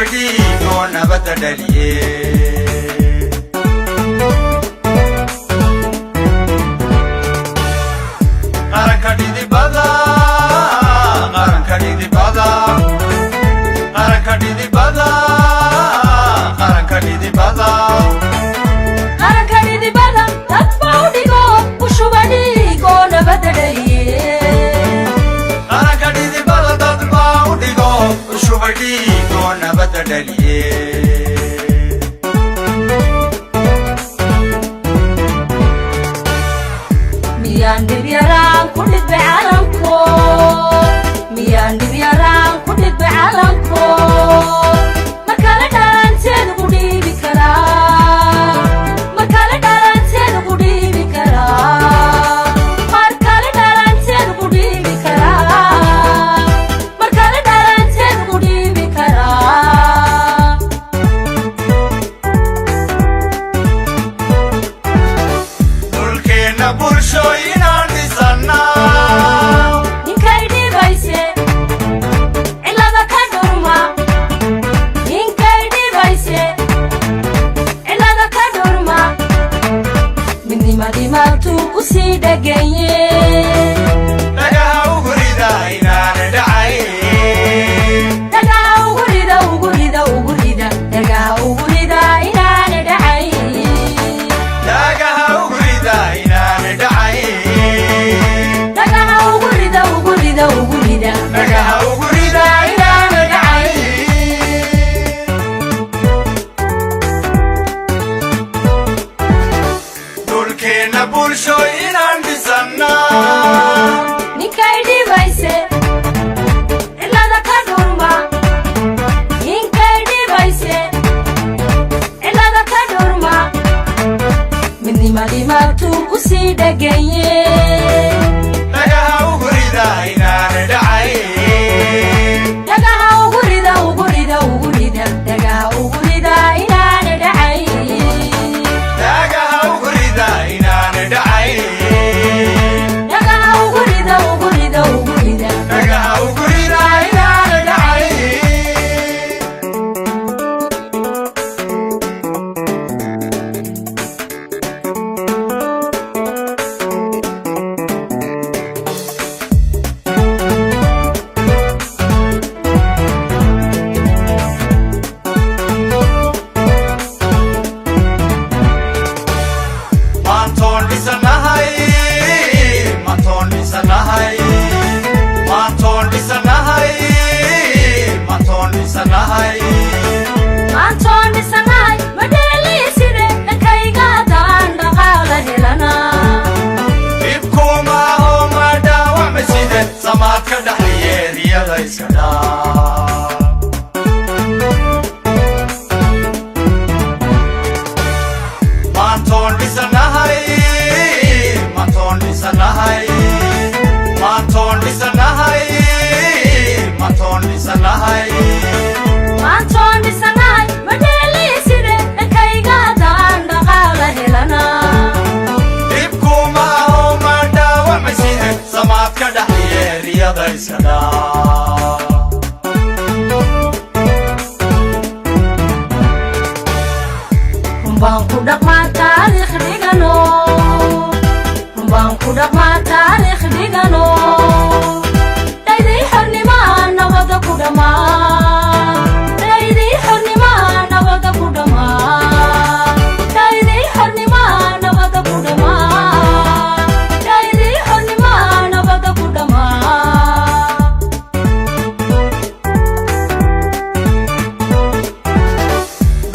shubadi oo nabada dhaliyay qaranka dhidibada qaranka dhidibada qaranka dhidibada qaranka dhidibada qaranka dhidibada dad baa u dhigo ku shubadi oo nabada dhaliyay qaranka dhidibada dad baa u dhigo ku shubadi oo nabada dhaliyay miyaan dib yaraan ku dhibay calanko miyaan dib yaraan ku dhibay calanko markale dhalanteed ku dhiibi karaa markale dhalanteed ku dhiibi karaa markale dhalanteed ku dhiibi karaa markale dhalanteed ku dhiibi karaa dhulkeena bulshooyinaan dhisannaa ninkay dhibayse cilada ka dhurma ninkay dhibayse cilada ka dhurma midnimadii maabtuu ku sii dhagaye dhagaha ugu rida inaana dhacayn dhagaha ugu rida ugu rida ugu rida dhagaha ugu rida inaana dhacay dhagaha ugu rida inaana dhacayn dhagaha ugu rida ugu rida ugu rida dhagaha ugu rida inaana dhacayn dhulkeena bulshooyinaan dhisannaa ninkay dhibayse cilada ka dhurma ninkay dhibayse cilada ka dhurma midnimadii maabtuu ku sii dhagaye dhagaha ugu rida inaana dhacayn dhagaha ugu rida ugu rida ugu rida dhagaha ugu rida inaana dhacay dhagaha ugu rida inaana dhacayn dhagaha ugu rida ugu rida ugu rida dhagaha ugu rida inaana dhacayn maantoon dhisanahay maantoon dhisanahay maantoon dhisanahay maantoon dhisanahay maantoon dhisanahay madheeliiside dhankayga haddaan dhaqaala helana dhibkuma aho ma dhaawacmaside samaadka dhaxliyeeriyada iska dhaaf maantoon dhisanahay maantoon dhisanahay maantoon dhisanahay maantoon dhisanahay maantoon dhisanahay madheeliiside dhankayga haddaan dhaqaala helana dhibkuma aho ma dhaawacmaside samaadka dhaxliyeeriyada iska dhaaf rumbaan ku dhaqmaa taariikh dhigano rumbaan ku dhaqmaa taariikh dhigano dhaydii xornimaa nabada ku dhammaa dhaydii xornimaa nabada ku dhammaa dhaydii xornimaa nabada ku dhammaa dhaydii xornimaa nabada ku dhammaa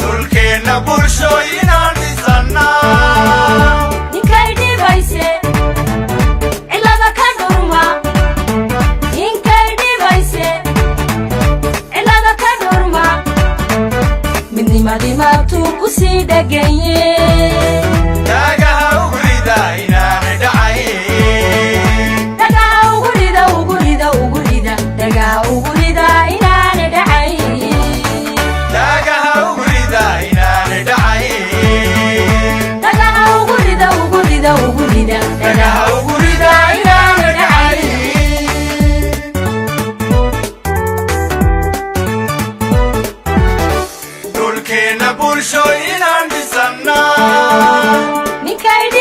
dhulkeena bulshooyinaan dhisannaa ninkay dhibayse cilada ka dhurma idinka